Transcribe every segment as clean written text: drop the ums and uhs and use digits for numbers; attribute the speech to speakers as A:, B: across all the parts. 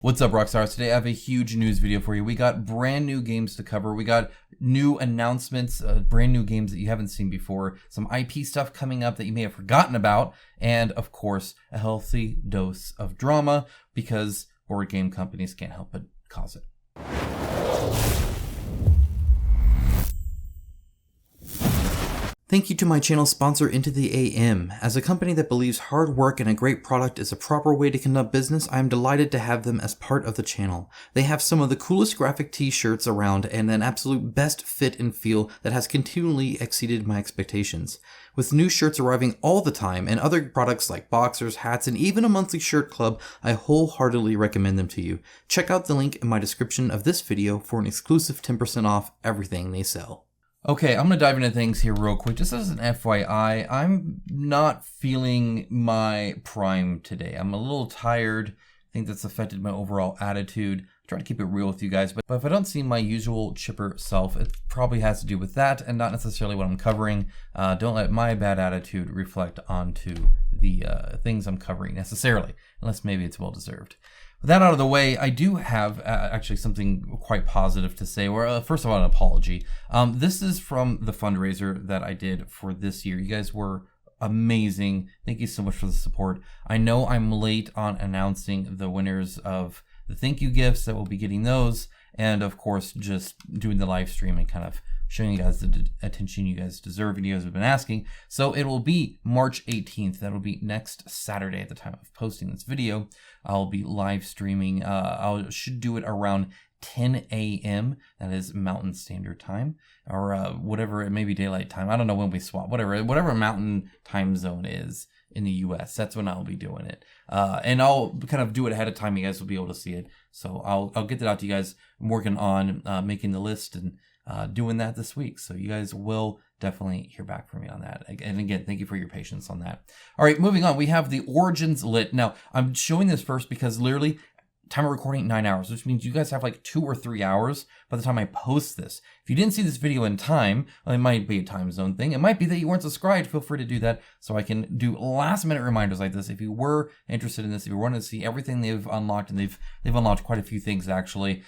A: What's up, Rockstars? Today I have a huge news video for you. We got brand new games to cover. We got new announcements, brand new games that you haven't seen before, some IP stuff coming up that you may have forgotten about, and of course, a healthy dose of drama because board game companies can't help but cause it. Thank you to my channel sponsor Into the AM. As a company that believes hard work and a great product is a proper way to conduct business, I am delighted to have them as part of the channel. They have some of the coolest graphic t-shirts around and an absolute best fit and feel that has continually exceeded my expectations. With new shirts arriving all the time and other products like boxers, hats, and even a monthly shirt club, I wholeheartedly recommend them to you. Check out the link in my description of this video for an exclusive 10% off everything they sell. Okay, I'm going to dive into things here real quick. Just as an FYI, I'm not feeling my prime today. I'm a little tired. I think that's affected my overall attitude. I try to keep it real with you guys, but if I don't see my usual chipper self, it probably has to do with that and not necessarily what I'm covering. Don't let my bad attitude reflect onto the things I'm covering necessarily, unless maybe it's well-deserved. With that out of the way, I do have actually something quite positive to say. First of all, an apology. This is from the fundraiser that I did for this year. You guys were amazing. Thank you so much for the support. I know I'm late on announcing the winners of the thank you gifts, that we'll be getting those, and of course just doing the live stream and kind of showing you guys the attention you guys deserve and you guys have been asking. So it will be March 18th. That'll be next Saturday at the time of posting this video. I'll be live streaming. I should do it around 10 a.m. That is Mountain Standard Time, or whatever, it may be daylight time. I don't know when we swap, whatever mountain time zone is in the US. That's when I'll be doing it. And I'll kind of do it ahead of time. You guys will be able to see it. So I'll get that out to you guys. I'm working on making the list and doing that this week. So you guys will definitely hear back from me on that. And again, thank you for your patience on that. All right, moving on. We have the Origins lit. Now, I'm showing this first because literally time of recording 9 hours, which means you guys have like 2 or 3 hours by the time I post this. If you didn't see this video in time, well, it might be a time zone thing. It might be that you weren't subscribed. Feel free to do that so I can do last minute reminders like this. If you were interested in this, if you wanted to see everything they've unlocked, and they've unlocked quite a few things actually,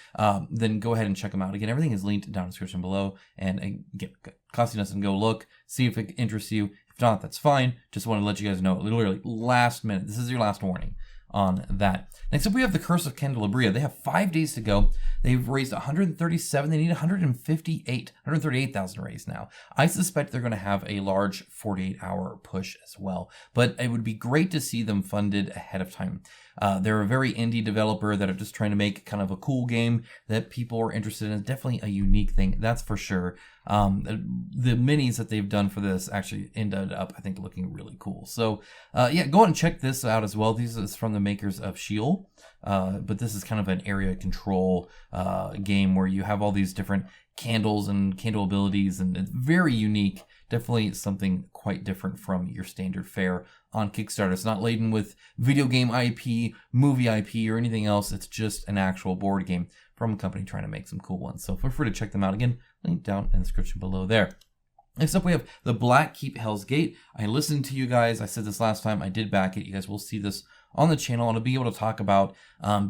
A: then go ahead and check them out. Again, everything is linked down in the description below. And again, costing us and go look, see if it interests you. If not, that's fine. Just want to let you guys know, literally last minute. This is your last warning on that. Next up, we have the Curse of Candelabria. They have 5 days to go. They've raised 137. They need 138,000 raised now. I suspect they're going to have a large 48-hour push as well, but it would be great to see them funded ahead of time. They're a very indie developer that are just trying to make kind of a cool game that people are interested in. It's definitely a unique thing, that's for sure. The minis that they've done for this actually ended up, I think, looking really cool. So yeah, go ahead and check this out as well. This is from the makers of Shield, but this is kind of an area control game where you have all these different candles and candle abilities, and it's very unique. Definitely something quite different from your standard fare on Kickstarter. It's not laden with video game IP, movie IP, or anything else. It's just an actual board game from a company trying to make some cool ones. So feel free to check them out. Again, link down in the description below there. Next up, we have the Black Keep Hell's Gate. I listened to you guys. I said this last time. I did back it. You guys will see this on the channel, and I'll be able to talk about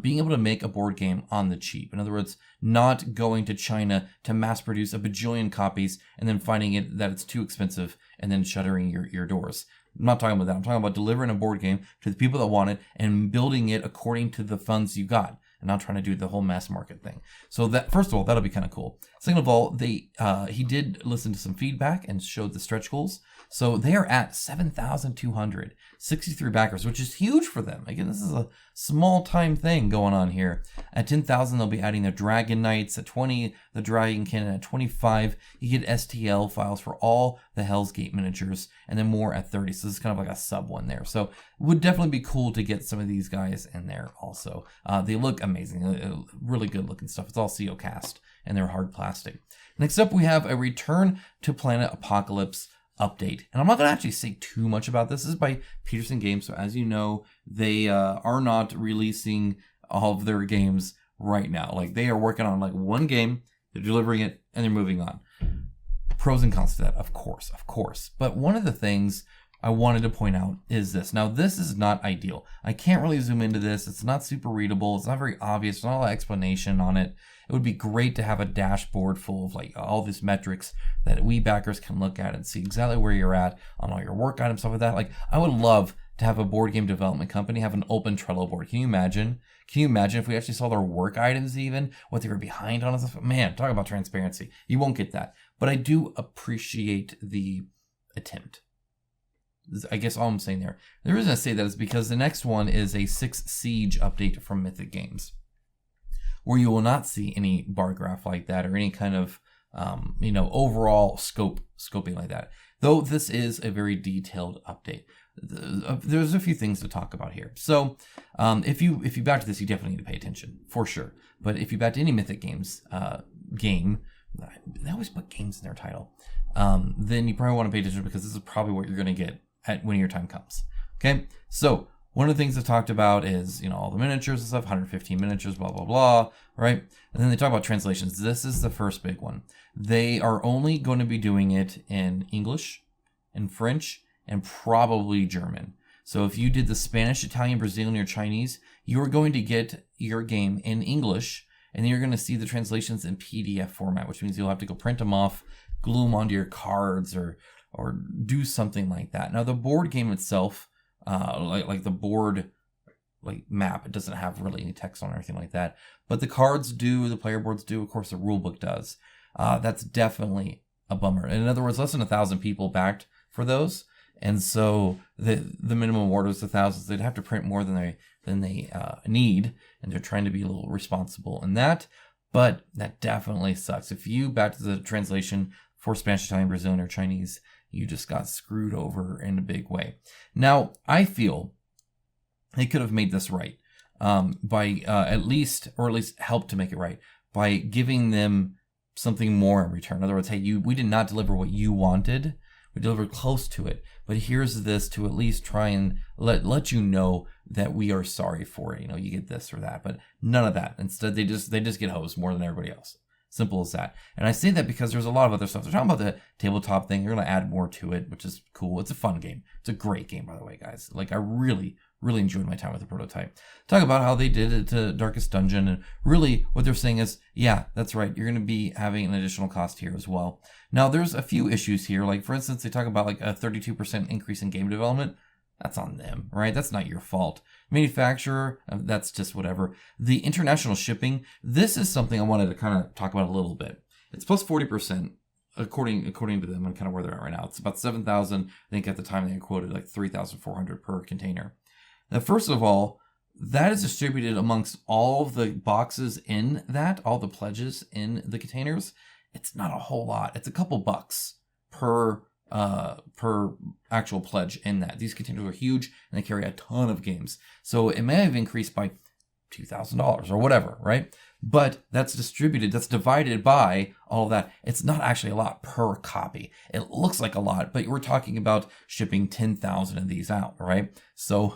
A: being able to make a board game on the cheap. In other words, not going to China to mass produce a bajillion copies and then finding it that it's too expensive and then shuttering your doors. I'm not talking about that. I'm talking about delivering a board game to the people that want it and building it according to the funds you got, and not trying to do the whole mass market thing. So that, first of all, that'll be kind of cool. Second of all, he did listen to some feedback and showed the stretch goals. So they are at 7,263 backers, which is huge for them. Again, this is a small time thing going on here. At 10,000, they'll be adding the Dragon Knights. At 20, the Dragon Cannon. At 25, you get STL files for all the Hell's Gate miniatures, and then more at 30. So this is kind of like a sub one there. So it would definitely be cool to get some of these guys in there also. They look amazing. Really good looking stuff. It's all CO cast, and they're hard plastic. Next up, we have a Return to Planet Apocalypse update. And I'm not going to actually say too much about this. This is by Peterson Games. So as you know, they are not releasing all of their games right now. Like, they are working on like one game, they're delivering it, and they're moving on. Pros and cons to that, of course. But one of the things
B: I wanted to point out is this. Now, this is not ideal. I can't really zoom into this. It's not super readable. It's not very obvious. There's not a lot of explanation on it. It would be great to have a dashboard full of like all these metrics that we backers can look at and see exactly where you're at on all your work items, stuff like that. Like, I would love to have a board game development company have an open Trello board. Can you imagine? Can you imagine if we actually saw their work items, even what they were behind on and stuff? Man, talk about transparency. You won't get that. But I do appreciate the attempt. I guess all I'm saying there. The reason I say that is because the next one is a 6 Siege update from Mythic Games, where you will not see any bar graph like that or any kind of overall scoping like that. Though this is a very detailed update. There's a few things to talk about here. So if you back to this, you definitely need to pay attention for sure. But if you back to any Mythic Games game, they always put games in their title. Then you probably want to pay attention because this is probably what you're going to get when your time comes. Okay, so one of the things they talked about is all the miniatures and stuff, 115 miniatures, blah blah blah, right? And then they talk about translations. This is the first big one. They are only going to be doing it in English, in French, and probably German. So if you did the Spanish, Italian, Brazilian, or Chinese, you're going to get your game in English, and then you're going to see the translations in PDF format, which means you'll have to go print them off, glue them onto your cards, or do something like that. Now the board game itself, like the board map, it doesn't have really any text on or anything like that. But the cards do, the player boards do, of course the rule book does. That's definitely a bummer. In other words, less than 1,000 people backed for those, and so the minimum order is 1,000. They'd have to print more than they need, and they're trying to be a little responsible in that. But that definitely sucks. If you back to the translation for Spanish, Italian, Brazilian, or Chinese, you just got screwed over in a big way. Now, I feel they could have made this right by at least help to make it right by giving them something more in return. In other words, hey, we did not deliver what you wanted. We delivered close to it, but here's this to at least try and let you know that we are sorry for it. You get this or that, but none of that. Instead, they just get hosed more than everybody else. Simple as that. And I say that because there's a lot of other stuff. They're talking about the tabletop thing. They're going to add more to it, which is cool. It's a fun game. It's a great game, by the way, guys. Like, I really, really enjoyed my time with the prototype. Talk about how they did it to Darkest Dungeon. And really what they're saying is, yeah, that's right. You're going to be having an additional cost here as well. Now, there's a few issues here. Like, for instance, they talk about like a 32% increase in game development. That's on them, right? That's not your fault. Manufacturer, that's just whatever. The international shipping, this is something I wanted to kind of talk about a little bit. It's plus 40%, according to them, and kind of where they're at right now. It's about 7,000. I think at the time they had quoted like 3,400 per container. Now, first of all, that is distributed amongst all of the boxes in that, all the pledges in the containers. It's not a whole lot. It's a couple bucks per actual pledge in that. These containers are huge and they carry a ton of games. So it may have increased by $2,000 or whatever, right? But that's distributed, that's divided by all of that. It's not actually a lot per copy. It looks like a lot, but we're talking about shipping 10,000 of these out, right? So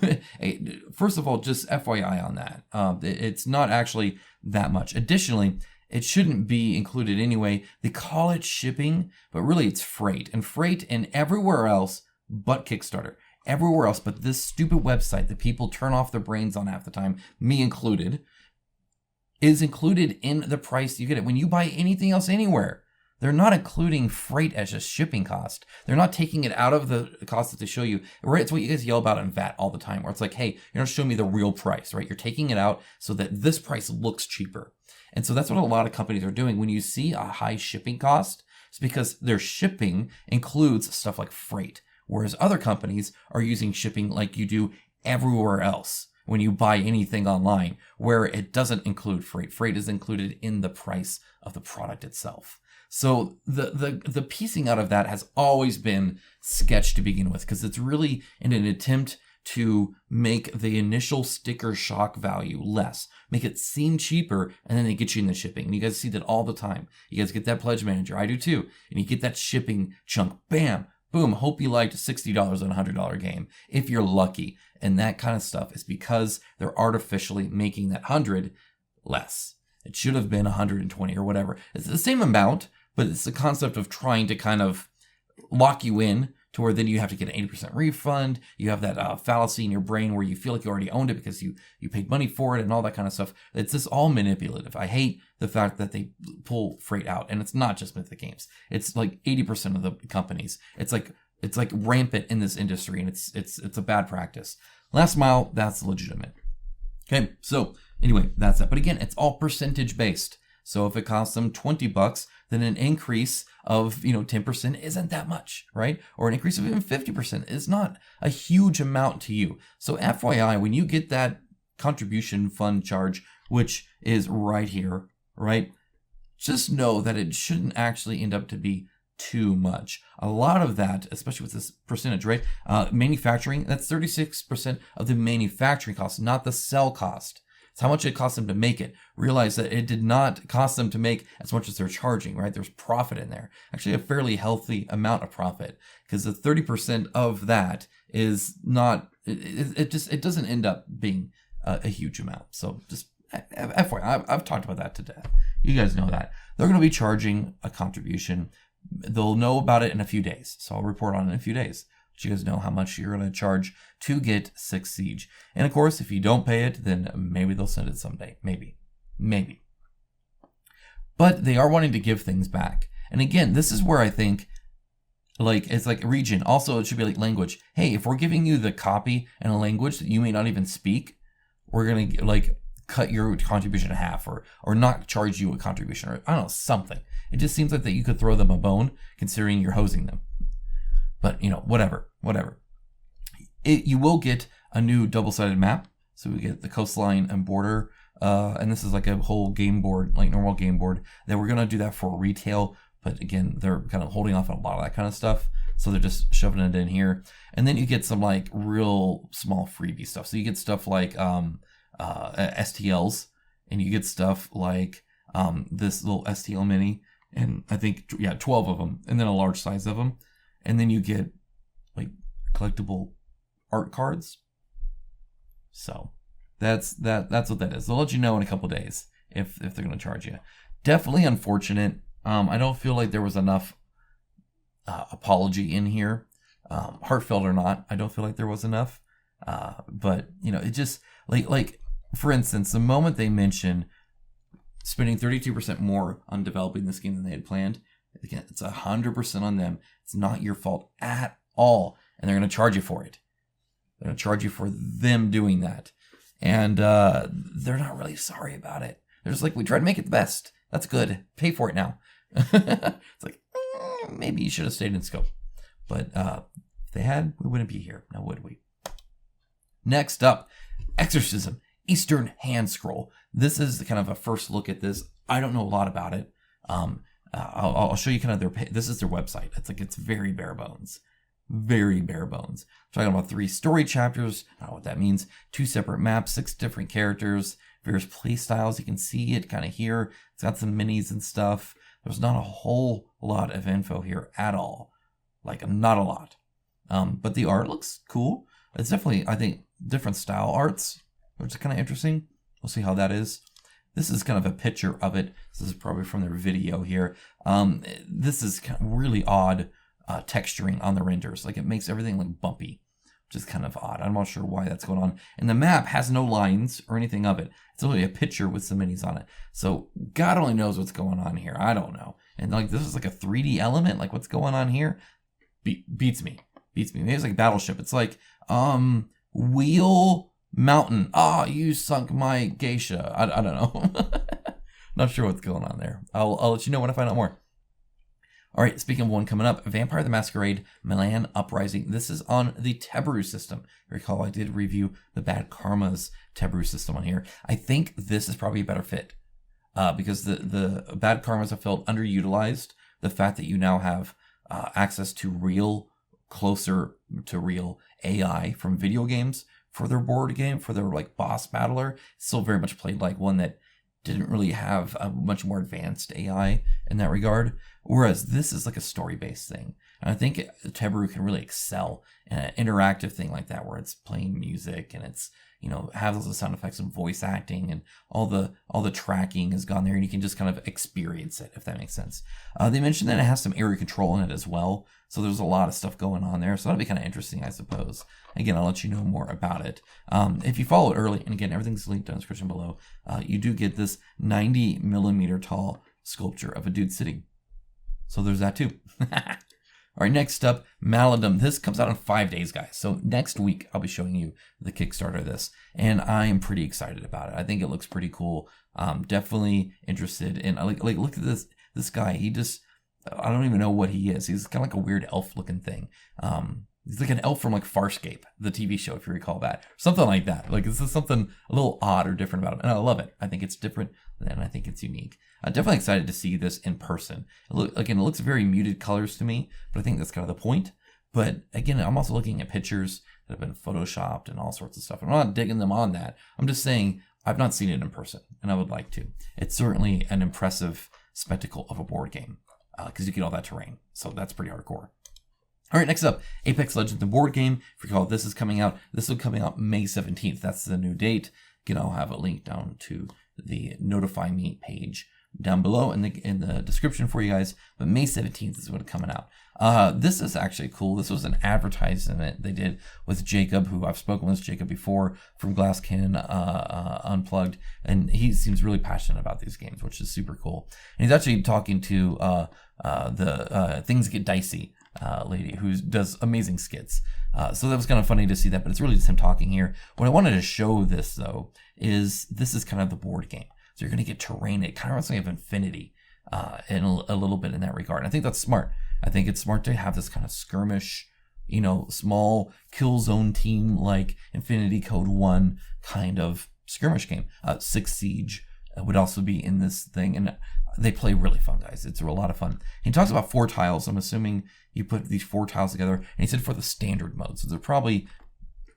B: first of all, just FYI on that. It's not actually that much. Additionally, it shouldn't be included anyway. They call it shipping, but really it's freight. And freight in everywhere else but Kickstarter. Everywhere else but this stupid website that people turn off their brains on half the time, me included, is included in the price you get it. When you buy anything else anywhere, they're not including freight as a shipping cost. They're not taking it out of the cost that they show you. Right? It's what you guys yell about in VAT all the time, where it's like, hey, you're not showing me the real price, right? You're taking it out so that this price looks cheaper. And so that's what a lot of companies are doing. When you see a high shipping cost, it's because their shipping includes stuff like freight, whereas other companies are using shipping like you do everywhere else when you buy anything online, where it doesn't include freight. Freight is included in the price of the product itself. So the piecing out of that has always been sketch to begin with, because it's really in an attempt to make the initial sticker shock value less, make it seem cheaper, and then they get you in the shipping. And you guys see that all the time. You guys get that pledge manager. I do too. And you get that shipping chunk. Bam, boom. Hope you liked $60 on a $100 game, if you're lucky. And that kind of stuff is because they're artificially making that 100 less. It should have been 120 or whatever. It's the same amount, but it's the concept of trying to kind of lock you in to where then you have to get an 80% refund. You have that fallacy in your brain where you feel like you already owned it because you paid money for it and all that kind of stuff. It's just all manipulative. I hate the fact that they pull freight out, and it's not just Mythic Games. It's like 80% of the companies. It's like rampant in this industry, and it's a bad practice. Last mile, that's legitimate. Okay, so anyway, that's that. But again, it's all percentage based. So if it costs them $20, then an increase of 10% isn't that much, right? Or an increase of even 50% is not a huge amount to you. So FYI, when you get that contribution fund charge, which is right here, right? Just know that it shouldn't actually end up to be too much. A lot of that, especially with this percentage, right? Manufacturing, that's 36% of the manufacturing cost, not the sell cost. It's how much it cost them to make it. Realize that it did not cost them to make as much as they're charging, right? There's profit in there. Actually, a fairly healthy amount of profit, because the 30% of that is not, it doesn't end up being a huge amount. So just FYI, I've talked about that to death. You guys know that. They're going to be charging a contribution. They'll know about it in a few days. So I'll report on it in a few days. Let you guys know how much you're going to charge to get 6 Siege. And of course, if you don't pay it, then maybe they'll send it someday. Maybe. But they are wanting to give things back. And again, this is where I think, like, it's like region. Also, it should be like language. Hey, if we're giving you the copy in a language that you may not even speak, we're going to like cut your contribution in half, or not charge you a contribution, or I don't know, something. It just seems like that you could throw them a bone considering you're hosing them. But, whatever. You will get a new double-sided map. So we get the coastline and border. And this is like a whole game board, like normal game board. That we're going to do that for retail. But again, they're kind of holding off on a lot of that kind of stuff. So they're just shoving it in here. And then you get some like real small freebie stuff. So you get stuff like STLs. And you get stuff like this little STL mini. And I think, 12 of them. And then a large size of them. And then you get like collectible art cards. So that's what that is. They'll let you know in a couple days if they're going to charge you. Definitely unfortunate. I don't feel like there was enough apology in here. Heartfelt or not, I don't feel like there was enough. But it just like for instance, the moment they mention spending 32% more on developing this game than they had planned, again, it's 100% on them. It's not your fault at all. And they're going to charge you for it. They're going to charge you for them doing that. And they're not really sorry about it. They're just like, we tried to make it the best. That's good. Pay for it now. It's like, maybe you should have stayed in scope. But if they had, we wouldn't be here. Now would we? Next up, Exorcism, Eastern Handscroll. This is kind of a first look at this. I don't know a lot about it. I'll show you kind of this is their website. It's very bare bones. Very bare bones. I'm talking about 3 story chapters. I don't know what that means. 2 separate maps, 6 different characters, various play styles. You can see it kind of here. It's got some minis and stuff. There's not a whole lot of info here at all. Like, not a lot. But the art looks cool. It's definitely, I think, different style arts, which is kind of interesting. We'll see how that is. This is kind of a picture of it. This is probably from their video here. This is kind of really odd texturing on the renders. Like, it makes everything look bumpy, which is kind of odd. I'm not sure why that's going on. And the map has no lines or anything of it. It's only a picture with some minis on it. So God only knows what's going on here. I don't know. And like, this is like a 3D element. Like, what's going on here? Beats me. Maybe it's like Battleship. It's like, Wheel Mountain. You sunk my geisha. I don't know. Not sure what's going on there. I'll let you know when I find out more. All right, speaking of one coming up, Vampire the Masquerade, Milan, Uprising. This is on the Tebrew system. Recall I did review the Bad Karma's Tebrew system on here. I think this is probably a better fit because the Bad Karmas have felt underutilized. The fact that you now have access to real, closer to real AI from video games for their board game, for their like boss battler, still very much played like one that didn't really have a much more advanced AI in that regard. Whereas this is like a story-based thing. And I think Tebrew can really excel in an interactive thing like that, where it's playing music and it's, have those sound effects and voice acting, and all the tracking has gone there, and you can just kind of experience it, if that makes sense. They mentioned that it has some area control in it as well, so there's a lot of stuff going on there. So that'll be kind of interesting, I suppose. Again, I'll let you know more about it. If you follow it early, and again, everything's linked in the description below, you do get this 90 millimeter tall sculpture of a dude sitting. So there's that too. All right, next up, Maladum. This comes out in 5 days, guys. So next week, I'll be showing you the Kickstarter of this, and I am pretty excited about it. I think it looks pretty cool. Definitely interested in, like look at this guy. I don't even know what he is. He's kind of like a weird elf-looking thing. He's like an elf from like Farscape, the TV show, if you recall that. Something like that. Like, this is something a little odd or different about him. And I love it. I think it's different, and I think it's unique. I'm definitely excited to see this in person. It looks very muted colors to me, but I think that's kind of the point. But again, I'm also looking at pictures that have been photoshopped and all sorts of stuff. I'm not digging them on that. I'm just saying I've not seen it in person, and I would like to. It's certainly an impressive spectacle of a board game, because you get all that terrain. So that's pretty hardcore. All right, next up, Apex Legends, the board game. If you recall, this is coming out. This will coming out May 17th. That's the new date. Again, I'll have a link down to the Notify Me page down below in the description for you guys. But May 17th is when it's coming out. This is actually cool. This was an advertisement they did with Jacob, who I've spoken with Jacob before from Glasscan Unplugged, and he seems really passionate about these games, which is super cool. And he's actually talking to the Things Get Dicey lady, who does amazing skits. So that was kind of funny to see that, but it's really just him talking here. What I wanted to show this, though, is this is kind of the board game. So you're going to get terrain. It kind of reminds me of Infinity in a little bit in that regard. And I think that's smart. I think it's smart to have this kind of skirmish, small kill zone team like Infinity Code 1 kind of skirmish game. Six Siege would also be in this thing. And they play really fun, guys. It's a lot of fun. He talks about 4 tiles. I'm assuming you put these 4 tiles together. And he said for the standard mode. So there are probably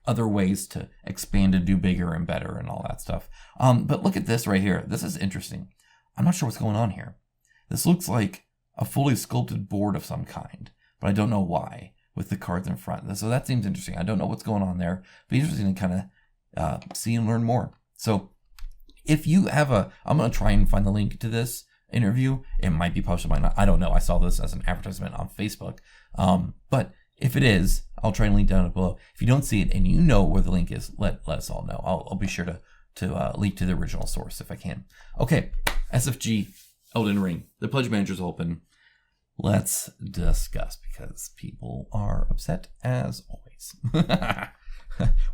B: other ways to expand and do bigger and better and all that stuff. But look at this right here. This is interesting. I'm not sure what's going on here. This looks like a fully sculpted board of some kind, but I don't know why, with the cards in front. So that seems interesting. I don't know what's going on there, but interesting to kind of see and learn more. So if you have I'm going to try and find the link to this interview. It might be posted, might not. I don't know. I saw this as an advertisement on Facebook. But if it is, I'll try and link down below. If you don't see it and you know where the link is, let us all know. I'll be sure to link to the original source if I can. Okay, SFG, Elden Ring. The pledge manager's open. Let's discuss, because people are upset as always.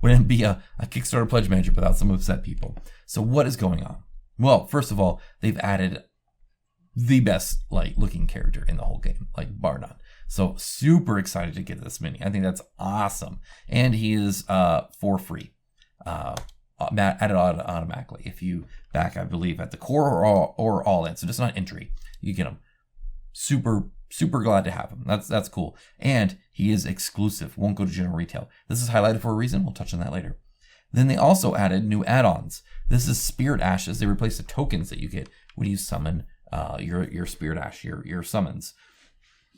B: Wouldn't be a Kickstarter pledge manager without some upset people. So what is going on? Well, first of all, they've added the best looking character in the whole game, bar none. So super excited to get this mini. I think that's awesome. And he is for free. Added automatically if you back, I believe, at the core or all in. So just not entry. You get him. Super glad to have him. That's cool. And he is exclusive. Won't go to general retail. This is highlighted for a reason. We'll touch on that later. Then they also added new add-ons. This is Spirit Ashes. They replace the tokens that you get when you summon your Spirit Ash, your summons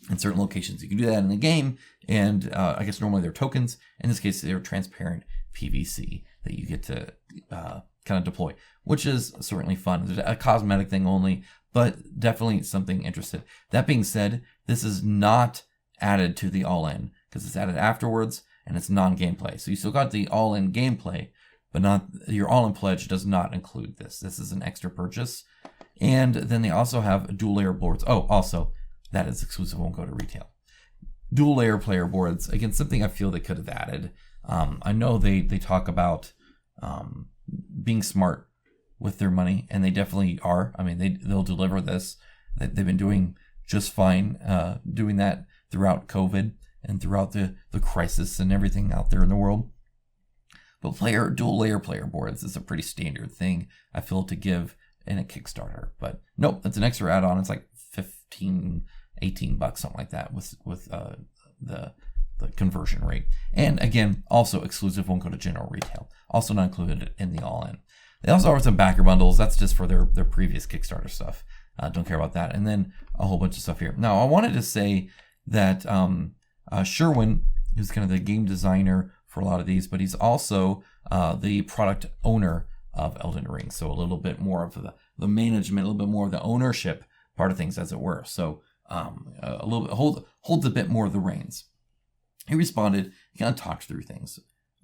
B: in certain locations. You can do that in the game, and I guess normally they're tokens. In this case, they're transparent PVC that you get to kind of deploy, which is certainly fun. It's a cosmetic thing only, but definitely something interesting. That being said, this is not added to the all-in, because it's added afterwards, and it's non-gameplay. So you still got the all-in gameplay, but not your all-in pledge does not include this. This is an extra purchase. And then they also have dual layer boards. Oh, also, that is exclusive, won't go to retail. Dual layer player boards, again, something I feel they could have added. I know they talk about being smart with their money, and they definitely are. I mean, they'll deliver this. They've been doing just fine doing that throughout COVID and throughout the crisis and everything out there in the world. But dual layer player boards is a pretty standard thing, I feel, to give in a Kickstarter. But nope, it's an extra add-on. It's like $15, $18, something like that, with the conversion rate. And again, also exclusive, won't go to general retail. Also not included in the all-in. They also offer some backer bundles. That's just for their previous Kickstarter stuff. Don't care about that. And then a whole bunch of stuff here. Now, I wanted to say that Sherwin, who's kind of the game designer for a lot of these, but he's also the product owner of Elden Ring. So a little bit more of the management, a little bit more of the ownership part of things, as it were. So a little bit holds a bit more of the reins. He responded, he kind of talked through things.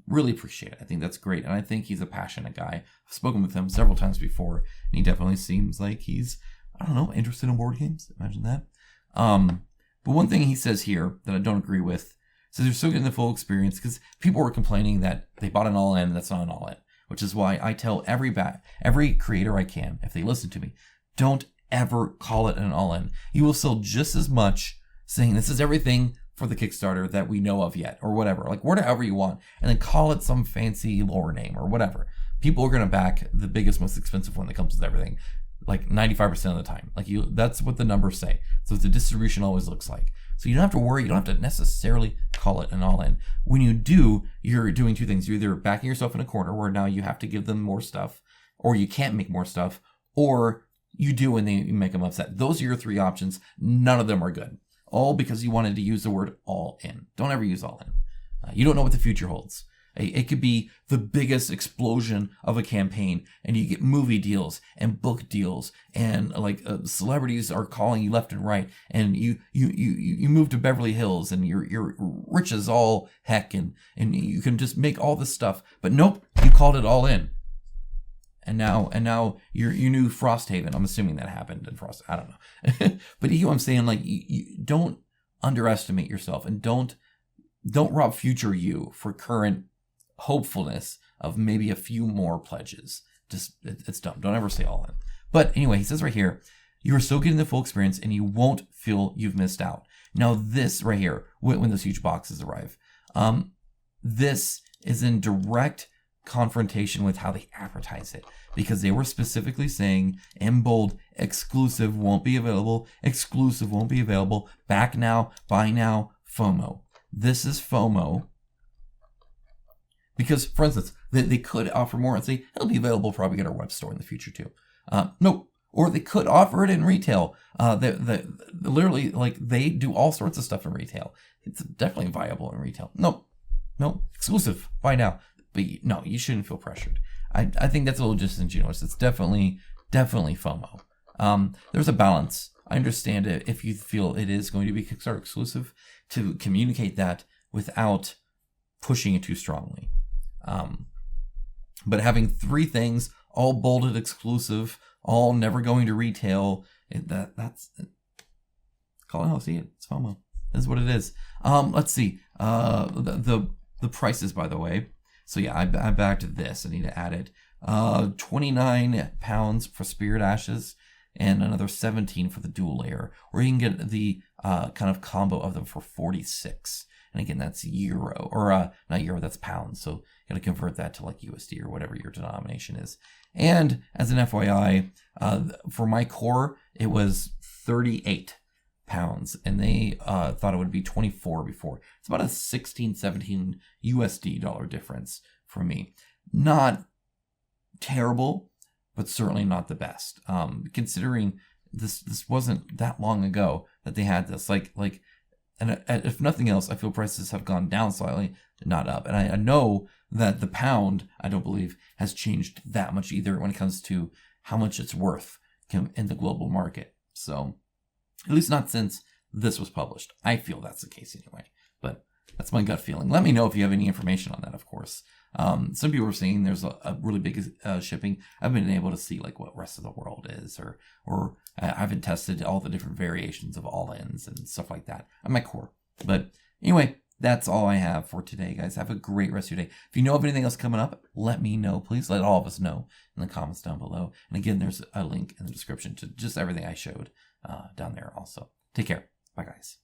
B: Really appreciate it. I think that's great. And I think he's a passionate guy. I've spoken with him several times before, and he definitely seems like he's, I don't know, interested in board games. Imagine that. But one thing he says here that I don't agree with, says you're still getting the full experience, because people were complaining that they bought an all-in and that's not an all-in, which is why I tell every creator I can, if they listen to me, don't ever call it an all-in. You will sell just as much saying this is everything for the Kickstarter that we know of yet, or whatever, like whatever you want, and then call it some fancy lore name or whatever. People are going to back the biggest, most expensive one that comes with everything, like 95% of the time. Like that's what the numbers say. So the distribution always looks like. So you don't have to worry. You don't have to necessarily call it an all-in. When you do, you're doing two things. You're either backing yourself in a corner where now you have to give them more stuff, or you can't make more stuff, or you do and you make them upset. Those are your three options. None of them are good. All because you wanted to use the word all in. Don't ever use all in. You don't know what the future holds. It could be the biggest explosion of a campaign, and you get movie deals and book deals, and celebrities are calling you left and right, and you move to Beverly Hills, and you're rich as all heck, and you can just make all this stuff. But nope, you called it all in. And now you knew Frosthaven. I'm assuming that happened in Frost. I don't know. But you know what I'm saying? Like, you don't underestimate yourself, and don't rob future you for current hopefulness of maybe a few more pledges. Just, it's dumb. Don't ever say all in. But anyway, he says right here, you are still getting the full experience, and you won't feel you've missed out. Now this right here, when those huge boxes arrive, this is in direct confrontation with how they advertise it, because they were specifically saying in bold, exclusive won't be available, exclusive won't be available, back now, buy now, FOMO. This is FOMO because, for instance, they could offer more and say it'll be available probably at our web store in the future too. No, or they could offer it in retail. Literally, like, they do all sorts of stuff in retail. It's definitely viable in retail. No, exclusive, buy now. But no, you shouldn't feel pressured. I think that's a little disingenuous. It's definitely FOMO. There's a balance. I understand it if you feel it is going to be Kickstarter exclusive, to communicate that without pushing it too strongly. But having three things, all bolded exclusive, all never going to retail, that's call it how I see it. It's FOMO. That's what it is. Let's see. The prices, by the way. So yeah, I backed this. I need to add it. £29 for Spirit Ashes, and another 17 for the dual layer. Or you can get the kind of combo of them for 46. And again, that's euro, or not euro, that's pounds. So you got to convert that to like USD or whatever your denomination is. And as an FYI, for my core, it was 38 pounds, and they thought it would be 24 before. It's about a 16-17 USD dollar difference for me. Not terrible, but certainly not the best. Considering this wasn't that long ago that they had this. And if nothing else, I feel prices have gone down slightly, not up. And I know that the pound, I don't believe, has changed that much either when it comes to how much it's worth in the global market. So, at least not since this was published. I feel that's the case anyway. But that's my gut feeling. Let me know if you have any information on that, of course. Some people are saying there's a really big shipping. I've been able to see like what rest of the world is, or I haven't tested all the different variations of all-ins and stuff like that on my core. But anyway, that's all I have for today, guys. Have a great rest of your day. If you know of anything else coming up, let me know. Please let all of us know in the comments down below. And again, there's a link in the description to just everything I showed down there also. Take care. Bye, guys.